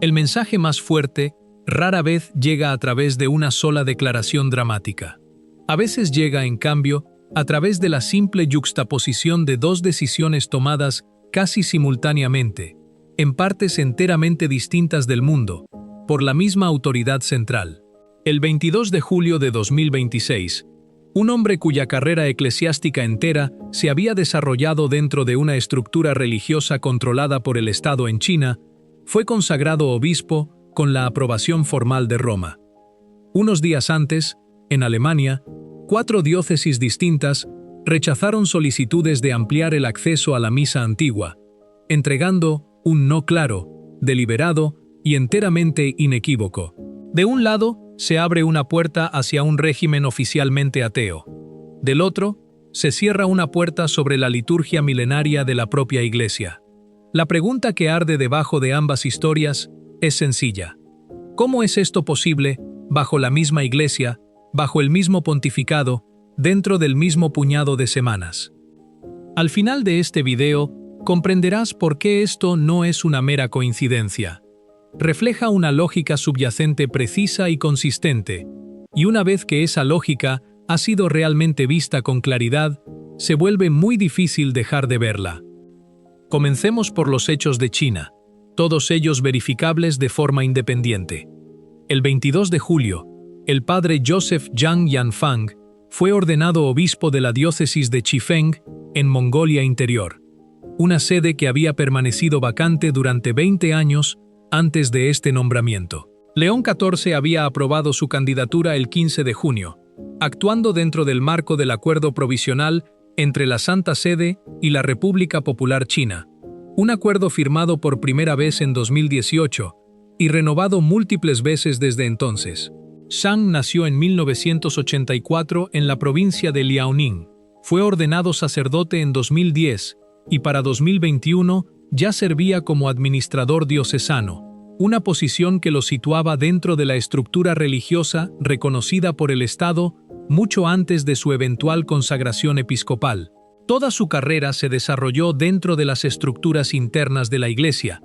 El mensaje más fuerte rara vez llega a través de una sola declaración dramática. A veces llega, en cambio, a través de la simple yuxtaposición de dos decisiones tomadas casi simultáneamente, en partes enteramente distintas del mundo, por la misma autoridad central. El 22 de julio de 2026, un hombre cuya carrera eclesiástica entera se había desarrollado dentro de una estructura religiosa controlada por el Estado en China, fue consagrado obispo con la aprobación formal de Roma. Unos días antes, en Alemania, 4 diócesis distintas rechazaron solicitudes de ampliar el acceso a la misa antigua, entregando un no claro, deliberado y enteramente inequívoco. De un lado, se abre una puerta hacia un régimen oficialmente ateo. Del otro, se cierra una puerta sobre la liturgia milenaria de la propia Iglesia. La pregunta que arde debajo de ambas historias es sencilla. ¿Cómo es esto posible, bajo la misma Iglesia, bajo el mismo pontificado, dentro del mismo puñado de semanas? Al final de este video, comprenderás por qué esto no es una mera coincidencia. Refleja una lógica subyacente precisa y consistente, y una vez que esa lógica ha sido realmente vista con claridad, se vuelve muy difícil dejar de verla. Comencemos por los hechos de China, todos ellos verificables de forma independiente. El 22 de julio, el padre Joseph Zhang Yanfang fue ordenado obispo de la diócesis de Chifeng, en Mongolia Interior, una sede que había permanecido vacante durante 20 años antes de este nombramiento. León XIV había aprobado su candidatura el 15 de junio, actuando dentro del marco del acuerdo provisional entre la Santa Sede y la República Popular China, un acuerdo firmado por primera vez en 2018 y renovado múltiples veces desde entonces. Zhang nació en 1984 en la provincia de Liaoning. Fue ordenado sacerdote en 2010 y para 2021 ya servía como administrador diocesano, una posición que lo situaba dentro de la estructura religiosa reconocida por el Estado mucho antes de su eventual consagración episcopal. Toda su carrera se desarrolló dentro de las estructuras internas de la Iglesia,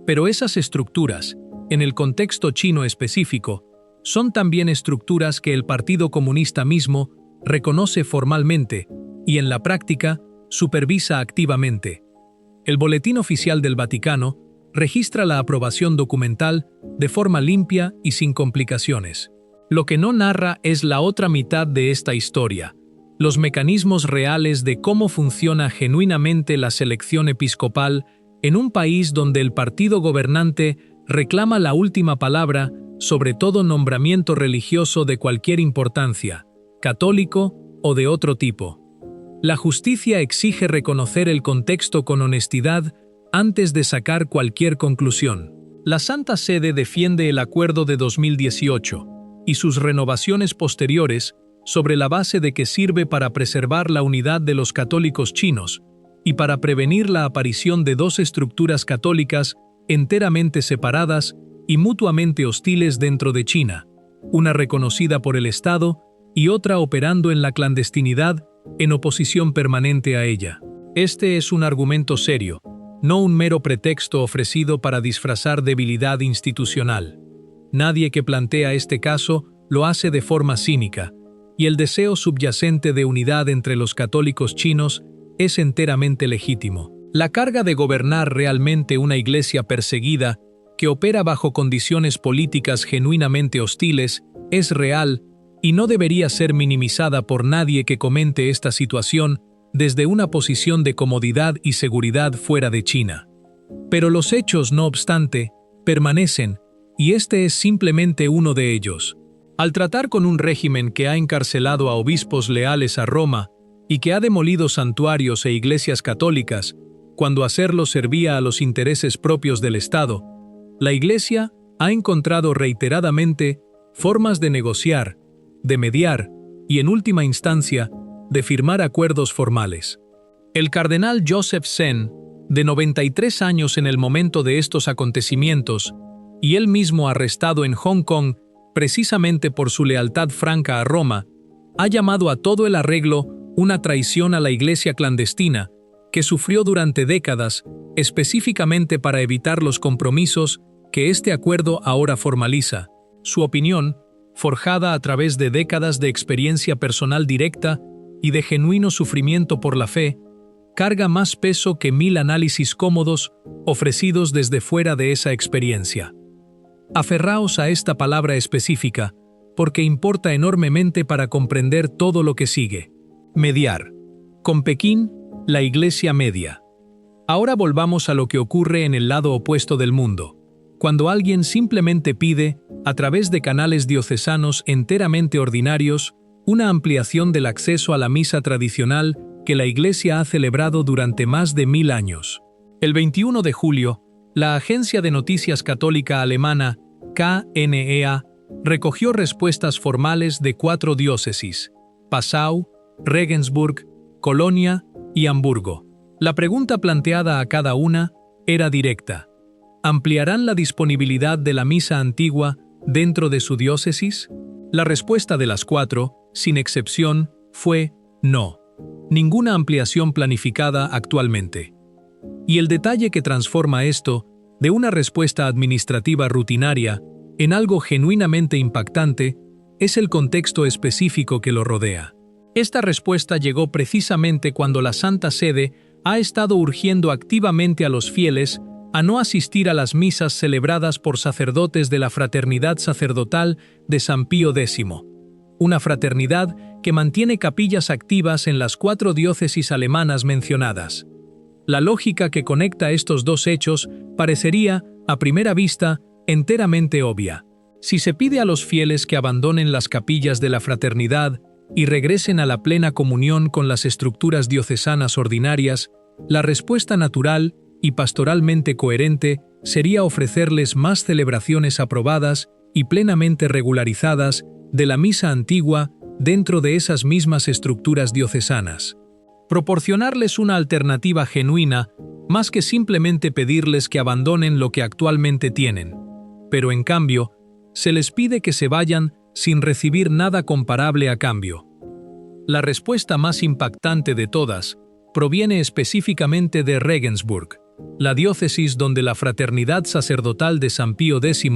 pero esas estructuras, en el contexto chino específico, son también estructuras que el Partido Comunista mismo reconoce formalmente y en la práctica supervisa activamente. El Boletín Oficial del Vaticano registra la aprobación documental de forma limpia y sin complicaciones. Lo que no narra es la otra mitad de esta historia, los mecanismos reales de cómo funciona genuinamente la selección episcopal en un país donde el partido gobernante reclama la última palabra sobre todo nombramiento religioso de cualquier importancia, católico o de otro tipo. La justicia exige reconocer el contexto con honestidad antes de sacar cualquier conclusión. La Santa Sede defiende el acuerdo de 2018 y sus renovaciones posteriores sobre la base de que sirve para preservar la unidad de los católicos chinos y para prevenir la aparición de dos estructuras católicas enteramente separadas y mutuamente hostiles dentro de China, una reconocida por el Estado y otra operando en la clandestinidad en oposición permanente a ella. Este es un argumento serio, no un mero pretexto ofrecido para disfrazar debilidad institucional. Nadie que plantea este caso lo hace de forma cínica, y el deseo subyacente de unidad entre los católicos chinos es enteramente legítimo. La carga de gobernar realmente una iglesia perseguida que opera bajo condiciones políticas genuinamente hostiles es real y no debería ser minimizada por nadie que comente esta situación desde una posición de comodidad y seguridad fuera de China. Pero los hechos, no obstante, permanecen, y este es simplemente uno de ellos. Al tratar con un régimen que ha encarcelado a obispos leales a Roma y que ha demolido santuarios e iglesias católicas, cuando hacerlo servía a los intereses propios del Estado, la Iglesia ha encontrado reiteradamente formas de negociar, de mediar y, en última instancia, de firmar acuerdos formales. El cardenal Joseph Zen, de 93 años en el momento de estos acontecimientos, y él mismo arrestado en Hong Kong precisamente por su lealtad franca a Roma, ha llamado a todo el arreglo una traición a la Iglesia clandestina que sufrió durante décadas específicamente para evitar los compromisos que este acuerdo ahora formaliza. Su opinión, forjada a través de décadas de experiencia personal directa y de genuino sufrimiento por la fe, carga más peso que 1000 análisis cómodos ofrecidos desde fuera de esa experiencia. Aferraos a esta palabra específica, porque importa enormemente para comprender todo lo que sigue. Mediar. Con Pekín, la Iglesia media. Ahora volvamos a lo que ocurre en el lado opuesto del mundo, cuando alguien simplemente pide, a través de canales diocesanos enteramente ordinarios, una ampliación del acceso a la misa tradicional que la Iglesia ha celebrado durante más de 1000 años. El 21 de julio, la agencia de noticias católica alemana KNEA recogió respuestas formales de 4 diócesis: Passau, Regensburg, Colonia y Hamburgo. La pregunta planteada a cada una era directa: ¿ampliarán la disponibilidad de la misa antigua dentro de su diócesis? La respuesta de las 4, sin excepción, fue no. Ninguna ampliación planificada actualmente. Y el detalle que transforma esto, de una respuesta administrativa rutinaria, en algo genuinamente impactante, es el contexto específico que lo rodea. Esta respuesta llegó precisamente cuando la Santa Sede ha estado urgiendo activamente a los fieles a no asistir a las misas celebradas por sacerdotes de la Fraternidad Sacerdotal de San Pío X, una fraternidad que mantiene capillas activas en las 4 diócesis alemanas mencionadas. La lógica que conecta estos dos hechos parecería, a primera vista, enteramente obvia. Si se pide a los fieles que abandonen las capillas de la fraternidad y regresen a la plena comunión con las estructuras diocesanas ordinarias, la respuesta natural y pastoralmente coherente sería ofrecerles más celebraciones aprobadas y plenamente regularizadas de la misa antigua dentro de esas mismas estructuras diocesanas. Proporcionarles una alternativa genuina, más que simplemente pedirles que abandonen lo que actualmente tienen. Pero en cambio, se les pide que se vayan sin recibir nada comparable a cambio. La respuesta más impactante de todas proviene específicamente de Regensburg, la diócesis donde la Fraternidad Sacerdotal de San Pío X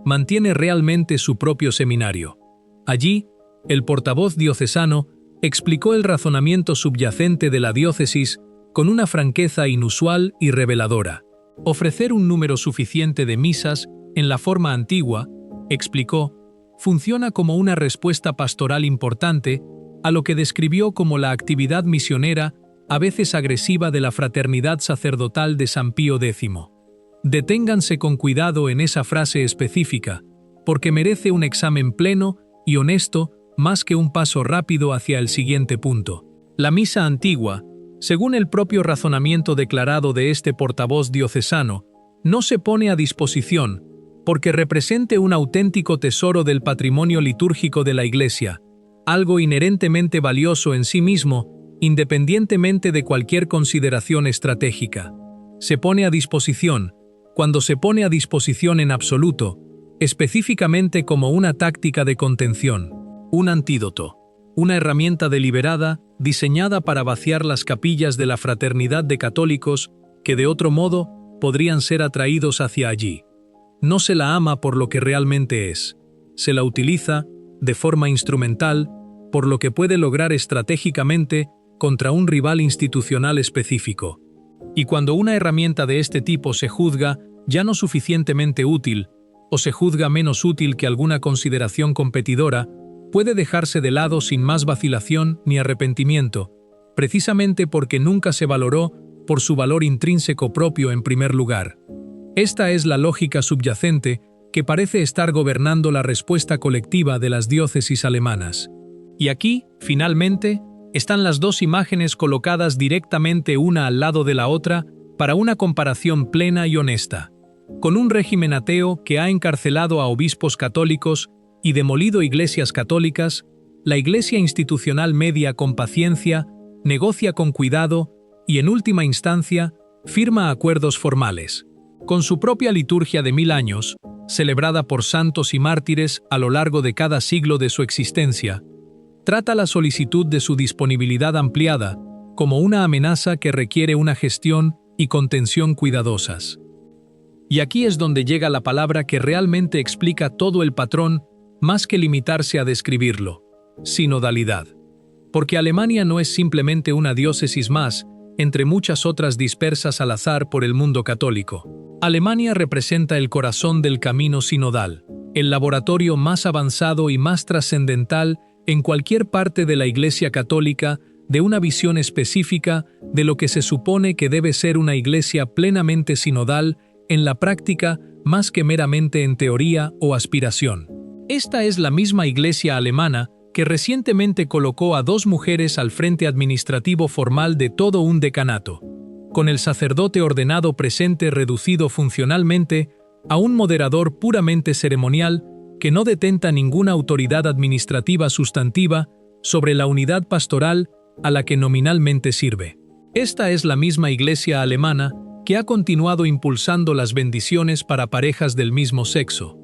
mantiene realmente su propio seminario. Allí, el portavoz diocesano explicó el razonamiento subyacente de la diócesis con una franqueza inusual y reveladora. Ofrecer un número suficiente de misas en la forma antigua, explicó, funciona como una respuesta pastoral importante a lo que describió como la actividad misionera a veces agresiva de la Fraternidad Sacerdotal de San Pío X. Deténganse con cuidado en esa frase específica, porque merece un examen pleno y honesto más que un paso rápido hacia el siguiente punto. La misa antigua, según el propio razonamiento declarado de este portavoz diocesano, no se pone a disposición porque represente un auténtico tesoro del patrimonio litúrgico de la Iglesia, algo inherentemente valioso en sí mismo, independientemente de cualquier consideración estratégica. Se pone a disposición, cuando se pone a disposición en absoluto, específicamente como una táctica de contención, un antídoto, una herramienta deliberada diseñada para vaciar las capillas de la fraternidad de católicos que de otro modo podrían ser atraídos hacia allí. No se la ama por lo que realmente es, se la utiliza, de forma instrumental, por lo que puede lograr estratégicamente contra un rival institucional específico. Y cuando una herramienta de este tipo se juzga ya no suficientemente útil, o se juzga menos útil que alguna consideración competidora, puede dejarse de lado sin más vacilación ni arrepentimiento, precisamente porque nunca se valoró por su valor intrínseco propio en primer lugar. Esta es la lógica subyacente que parece estar gobernando la respuesta colectiva de las diócesis alemanas. Y aquí, finalmente, están las dos imágenes colocadas directamente una al lado de la otra para una comparación plena y honesta. Con un régimen ateo que ha encarcelado a obispos católicos y demolido iglesias católicas, la Iglesia institucional media con paciencia, negocia con cuidado y, en última instancia, firma acuerdos formales. Con su propia liturgia de 1000 años, celebrada por santos y mártires a lo largo de cada siglo de su existencia, trata la solicitud de su disponibilidad ampliada como una amenaza que requiere una gestión y contención cuidadosas. Y aquí es donde llega la palabra que realmente explica todo el patrón, más que limitarse a describirlo: sinodalidad. Porque Alemania no es simplemente una diócesis más, entre muchas otras dispersas al azar por el mundo católico. Alemania representa el corazón del camino sinodal, el laboratorio más avanzado y más trascendental en cualquier parte de la Iglesia Católica, de una visión específica de lo que se supone que debe ser una iglesia plenamente sinodal en la práctica más que meramente en teoría o aspiración. Esta es la misma iglesia alemana que recientemente colocó a 2 mujeres al frente administrativo formal de todo un decanato, con el sacerdote ordenado presente reducido funcionalmente a un moderador puramente ceremonial que no detenta ninguna autoridad administrativa sustantiva sobre la unidad pastoral a la que nominalmente sirve. Esta es la misma iglesia alemana que ha continuado impulsando las bendiciones para parejas del mismo sexo,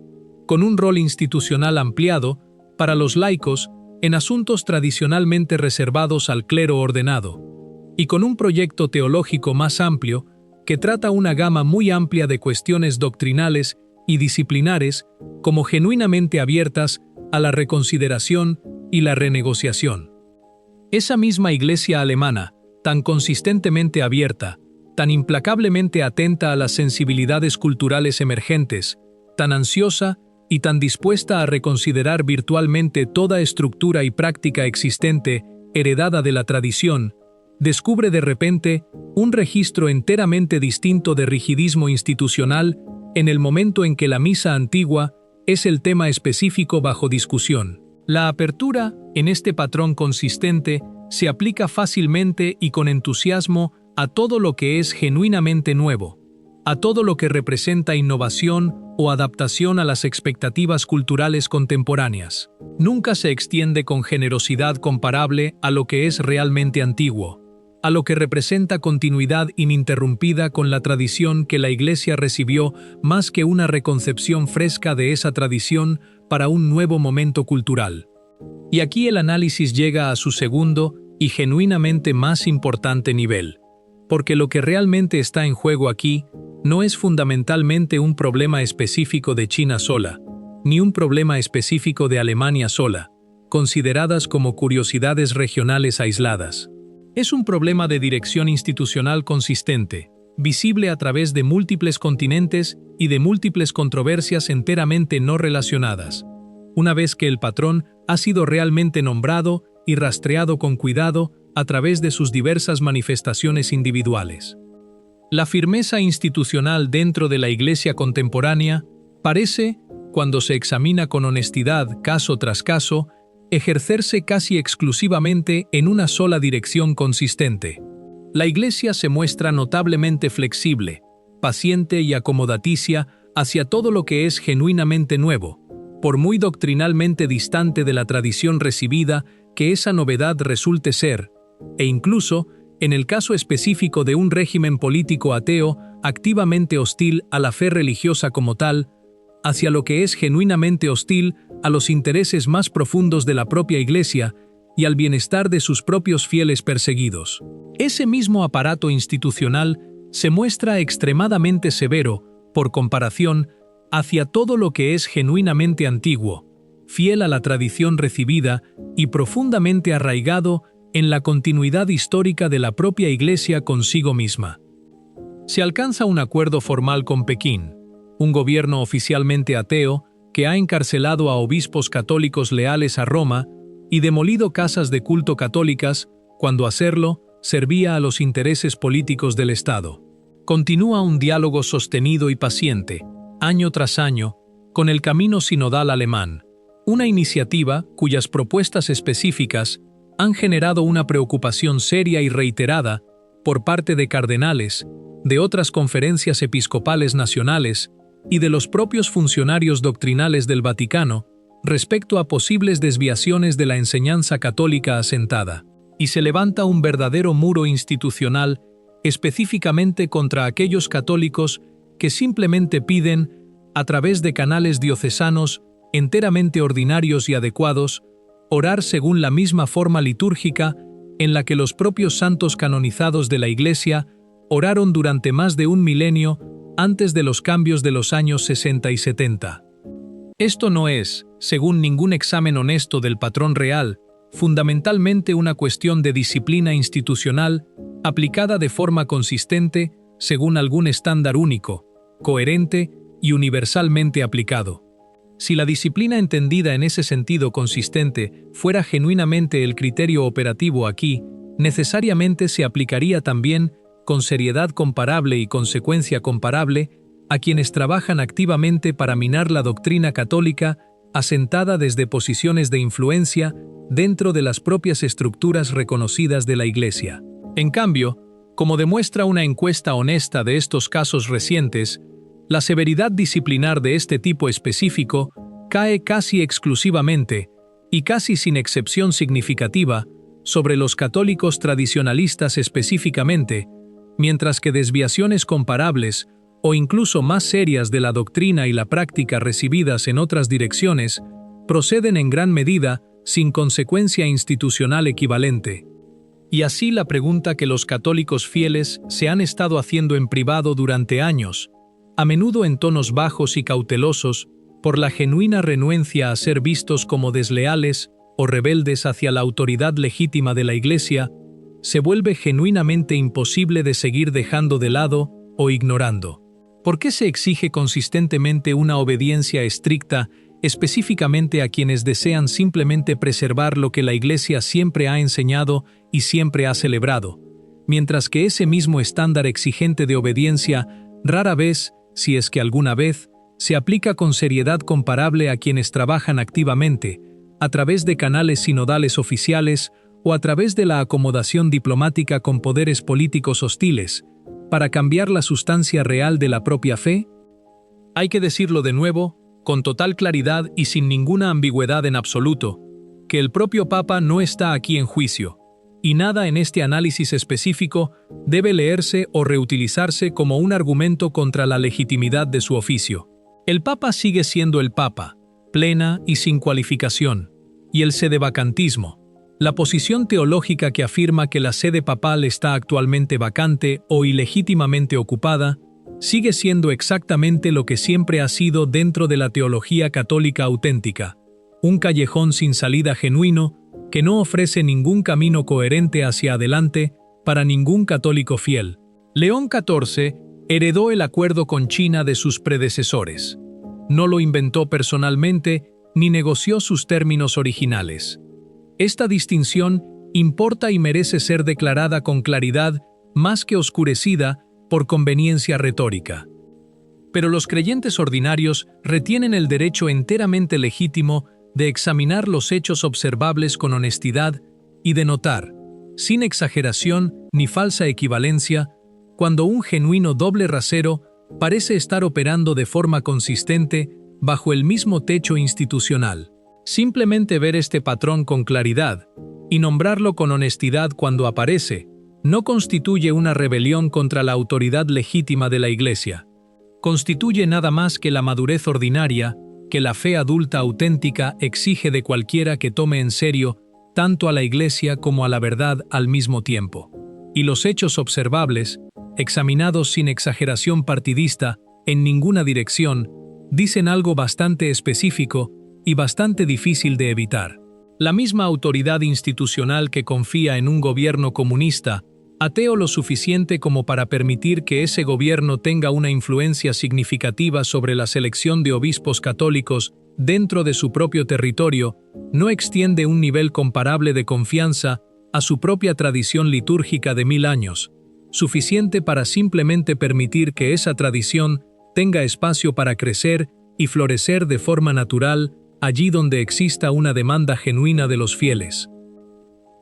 con un rol institucional ampliado para los laicos en asuntos tradicionalmente reservados al clero ordenado, y con un proyecto teológico más amplio que trata una gama muy amplia de cuestiones doctrinales y disciplinares como genuinamente abiertas a la reconsideración y la renegociación. Esa misma iglesia alemana, tan consistentemente abierta, tan implacablemente atenta a las sensibilidades culturales emergentes, tan ansiosa y tan dispuesta a reconsiderar virtualmente toda estructura y práctica existente heredada de la tradición, descubre de repente un registro enteramente distinto de rigidismo institucional en el momento en que la misa antigua es el tema específico bajo discusión. La apertura, en este patrón consistente, se aplica fácilmente y con entusiasmo a todo lo que es genuinamente nuevo, a todo lo que representa innovación o adaptación a las expectativas culturales contemporáneas. Nunca se extiende con generosidad comparable a lo que es realmente antiguo, a lo que representa continuidad ininterrumpida con la tradición que la Iglesia recibió más que una reconcepción fresca de esa tradición para un nuevo momento cultural. Y aquí el análisis llega a su segundo y genuinamente más importante nivel, porque lo que realmente está en juego aquí no es fundamentalmente un problema específico de China sola, ni un problema específico de Alemania sola, consideradas como curiosidades regionales aisladas. Es un problema de dirección institucional consistente, visible a través de múltiples continentes y de múltiples controversias enteramente no relacionadas, una vez que el patrón ha sido realmente nombrado y rastreado con cuidado a través de sus diversas manifestaciones individuales. La firmeza institucional dentro de la Iglesia contemporánea parece, cuando se examina con honestidad caso tras caso, ejercerse casi exclusivamente en una sola dirección consistente. La Iglesia se muestra notablemente flexible, paciente y acomodaticia hacia todo lo que es genuinamente nuevo, por muy doctrinalmente distante de la tradición recibida que esa novedad resulte ser, e incluso, en el caso específico de un régimen político ateo activamente hostil a la fe religiosa como tal, hacia lo que es genuinamente hostil a los intereses más profundos de la propia Iglesia y al bienestar de sus propios fieles perseguidos. Ese mismo aparato institucional se muestra extremadamente severo, por comparación, hacia todo lo que es genuinamente antiguo, fiel a la tradición recibida y profundamente arraigado en la continuidad histórica de la propia Iglesia consigo misma. Se alcanza un acuerdo formal con Pekín, un gobierno oficialmente ateo que ha encarcelado a obispos católicos leales a Roma y demolido casas de culto católicas cuando hacerlo servía a los intereses políticos del Estado. Continúa un diálogo sostenido y paciente, año tras año, con el Camino Sinodal Alemán, una iniciativa cuyas propuestas específicas han generado una preocupación seria y reiterada por parte de cardenales, de otras conferencias episcopales nacionales y de los propios funcionarios doctrinales del Vaticano respecto a posibles desviaciones de la enseñanza católica asentada. Y se levanta un verdadero muro institucional específicamente contra aquellos católicos que simplemente piden, a través de canales diocesanos enteramente ordinarios y adecuados, orar según la misma forma litúrgica en la que los propios santos canonizados de la Iglesia oraron durante más de un milenio antes de los cambios de los años 60 y 70. Esto no es, según ningún examen honesto del patrón real, fundamentalmente una cuestión de disciplina institucional aplicada de forma consistente según algún estándar único, coherente y universalmente aplicado. Si la disciplina entendida en ese sentido consistente fuera genuinamente el criterio operativo aquí, necesariamente se aplicaría también, con seriedad comparable y consecuencia comparable, a quienes trabajan activamente para minar la doctrina católica asentada desde posiciones de influencia dentro de las propias estructuras reconocidas de la Iglesia. En cambio, como demuestra una encuesta honesta de estos casos recientes, la severidad disciplinar de este tipo específico cae casi exclusivamente, y casi sin excepción significativa, sobre los católicos tradicionalistas específicamente, mientras que desviaciones comparables o incluso más serias de la doctrina y la práctica recibidas en otras direcciones proceden en gran medida sin consecuencia institucional equivalente. Y así la pregunta que los católicos fieles se han estado haciendo en privado durante años, a menudo en tonos bajos y cautelosos, por la genuina renuencia a ser vistos como desleales o rebeldes hacia la autoridad legítima de la Iglesia, se vuelve genuinamente imposible de seguir dejando de lado o ignorando. ¿Por qué se exige consistentemente una obediencia estricta, específicamente a quienes desean simplemente preservar lo que la Iglesia siempre ha enseñado y siempre ha celebrado, mientras que ese mismo estándar exigente de obediencia rara vez, si es que alguna vez, se aplica con seriedad comparable a quienes trabajan activamente, a través de canales sinodales oficiales o a través de la acomodación diplomática con poderes políticos hostiles, para cambiar la sustancia real de la propia fe? Hay que decirlo de nuevo, con total claridad y sin ninguna ambigüedad en absoluto, que el propio Papa no está aquí en juicio, y nada en este análisis específico debe leerse o reutilizarse como un argumento contra la legitimidad de su oficio. El Papa sigue siendo el Papa, plena y sin cualificación, y el sedevacantismo, la posición teológica que afirma que la sede papal está actualmente vacante o ilegítimamente ocupada, sigue siendo exactamente lo que siempre ha sido dentro de la teología católica auténtica, un callejón sin salida genuino que no ofrece ningún camino coherente hacia adelante para ningún católico fiel. León XIV heredó el acuerdo con China de sus predecesores. No lo inventó personalmente ni negoció sus términos originales. Esta distinción importa y merece ser declarada con claridad más que oscurecida por conveniencia retórica. Pero los creyentes ordinarios retienen el derecho enteramente legítimo de examinar los hechos observables con honestidad y de notar, sin exageración ni falsa equivalencia, cuando un genuino doble rasero parece estar operando de forma consistente bajo el mismo techo institucional. Simplemente ver este patrón con claridad y nombrarlo con honestidad cuando aparece, no constituye una rebelión contra la autoridad legítima de la Iglesia. Constituye nada más que la madurez ordinaria que la fe adulta auténtica exige de cualquiera que tome en serio tanto a la Iglesia como a la verdad al mismo tiempo. Y los hechos observables, examinados sin exageración partidista en ninguna dirección, dicen algo bastante específico y bastante difícil de evitar. La misma autoridad institucional que confía en un gobierno comunista, ateo lo suficiente como para permitir que ese gobierno tenga una influencia significativa sobre la selección de obispos católicos dentro de su propio territorio, no extiende un nivel comparable de confianza a su propia tradición litúrgica de 1000 años, suficiente para simplemente permitir que esa tradición tenga espacio para crecer y florecer de forma natural allí donde exista una demanda genuina de los fieles.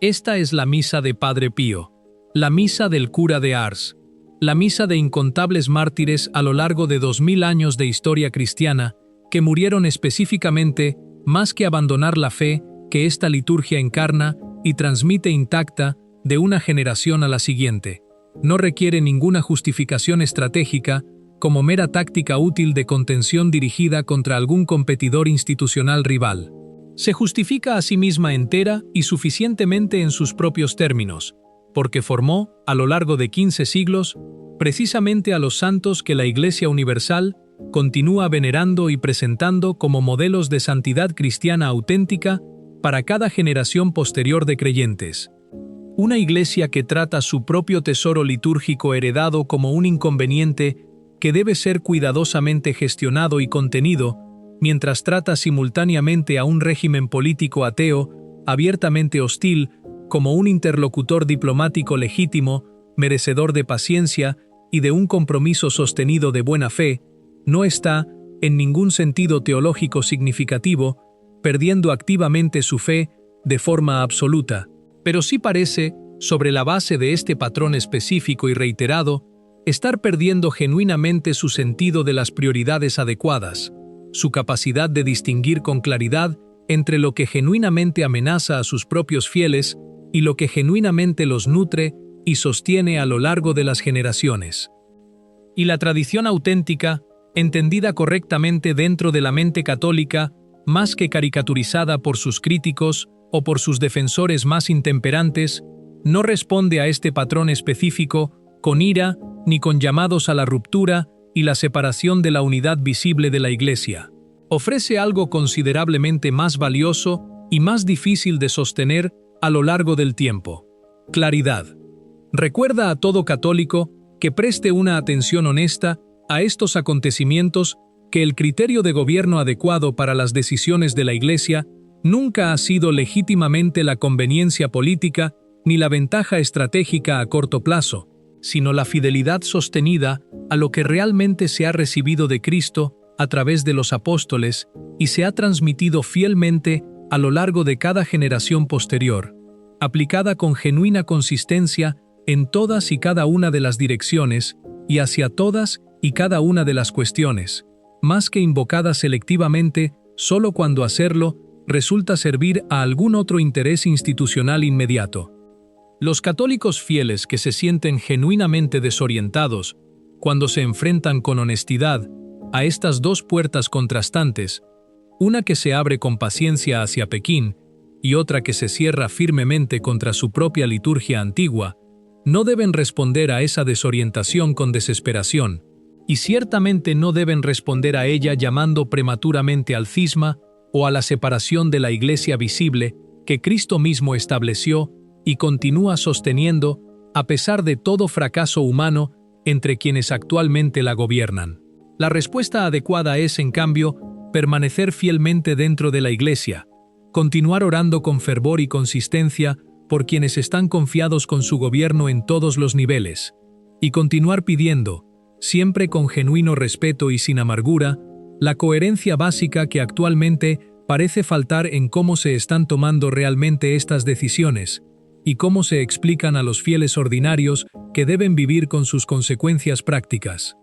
Esta es la misa de Padre Pío, la misa del cura de Ars, la misa de incontables mártires a lo largo de 2000 años de historia cristiana que murieron específicamente más que abandonar la fe que esta liturgia encarna y transmite intacta de una generación a la siguiente. No requiere ninguna justificación estratégica como mera táctica útil de contención dirigida contra algún competidor institucional rival. Se justifica a sí misma entera y suficientemente en sus propios términos, porque formó, a lo largo de 15 siglos, precisamente a los santos que la Iglesia Universal continúa venerando y presentando como modelos de santidad cristiana auténtica para cada generación posterior de creyentes. Una Iglesia que trata su propio tesoro litúrgico heredado como un inconveniente que debe ser cuidadosamente gestionado y contenido, mientras trata simultáneamente a un régimen político ateo, abiertamente hostil, como un interlocutor diplomático legítimo, merecedor de paciencia y de un compromiso sostenido de buena fe, no está, en ningún sentido teológico significativo, perdiendo activamente su fe de forma absoluta, pero sí parece, sobre la base de este patrón específico y reiterado, estar perdiendo genuinamente su sentido de las prioridades adecuadas, su capacidad de distinguir con claridad entre lo que genuinamente amenaza a sus propios fieles y lo que genuinamente los nutre y sostiene a lo largo de las generaciones. Y la tradición auténtica, entendida correctamente dentro de la mente católica, más que caricaturizada por sus críticos o por sus defensores más intemperantes, no responde a este patrón específico con ira ni con llamados a la ruptura y la separación de la unidad visible de la Iglesia. Ofrece algo considerablemente más valioso y más difícil de sostener a lo largo del tiempo: claridad. Recuerda a todo católico que preste una atención honesta a estos acontecimientos, que el criterio de gobierno adecuado para las decisiones de la Iglesia nunca ha sido legítimamente la conveniencia política ni la ventaja estratégica a corto plazo, sino la fidelidad sostenida a lo que realmente se ha recibido de Cristo a través de los apóstoles y se ha transmitido fielmente a lo largo de cada generación posterior, aplicada con genuina consistencia en todas y cada una de las direcciones y hacia todas y cada una de las cuestiones, más que invocada selectivamente solo cuando hacerlo resulta servir a algún otro interés institucional inmediato. Los católicos fieles que se sienten genuinamente desorientados cuando se enfrentan con honestidad a estas dos puertas contrastantes, una que se abre con paciencia hacia Pekín y otra que se cierra firmemente contra su propia liturgia antigua, no deben responder a esa desorientación con desesperación, y ciertamente no deben responder a ella llamando prematuramente al cisma o a la separación de la Iglesia visible que Cristo mismo estableció y continúa sosteniendo a pesar de todo fracaso humano entre quienes actualmente la gobiernan. La respuesta adecuada es, en cambio, permanecer fielmente dentro de la Iglesia, continuar orando con fervor y consistencia por quienes están confiados con su gobierno en todos los niveles, y continuar pidiendo, siempre con genuino respeto y sin amargura, la coherencia básica que actualmente parece faltar en cómo se están tomando realmente estas decisiones y cómo se explican a los fieles ordinarios que deben vivir con sus consecuencias prácticas.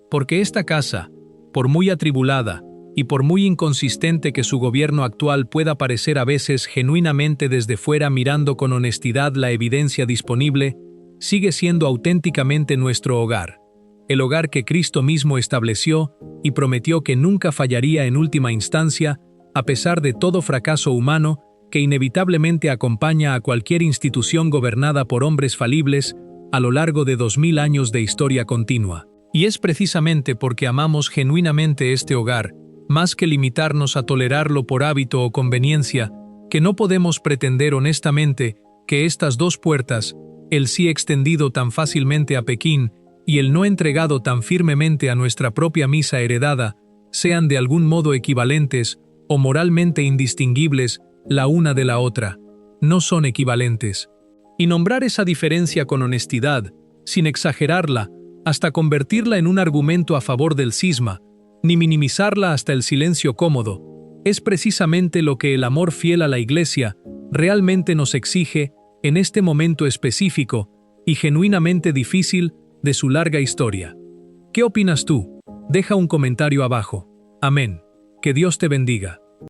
Porque esta casa, por muy atribulada y por muy inconsistente que su gobierno actual pueda parecer a veces genuinamente desde fuera mirando con honestidad la evidencia disponible, sigue siendo auténticamente nuestro hogar, el hogar que Cristo mismo estableció y prometió que nunca fallaría en última instancia, a pesar de todo fracaso humano que inevitablemente acompaña a cualquier institución gobernada por hombres falibles a lo largo de 2000 años de historia continua. Y es precisamente porque amamos genuinamente este hogar, más que limitarnos a tolerarlo por hábito o conveniencia, que no podemos pretender honestamente que estas dos puertas, el sí extendido tan fácilmente a Pekín y el no entregado tan firmemente a nuestra propia misa heredada, sean de algún modo equivalentes o moralmente indistinguibles la una de la otra. No son equivalentes. Y nombrar esa diferencia con honestidad, sin exagerarla, hasta convertirla en un argumento a favor del cisma, ni minimizarla hasta el silencio cómodo, es precisamente lo que el amor fiel a la Iglesia realmente nos exige en este momento específico y genuinamente difícil de su larga historia. ¿Qué opinas tú? Deja un comentario abajo. Amén. Que Dios te bendiga.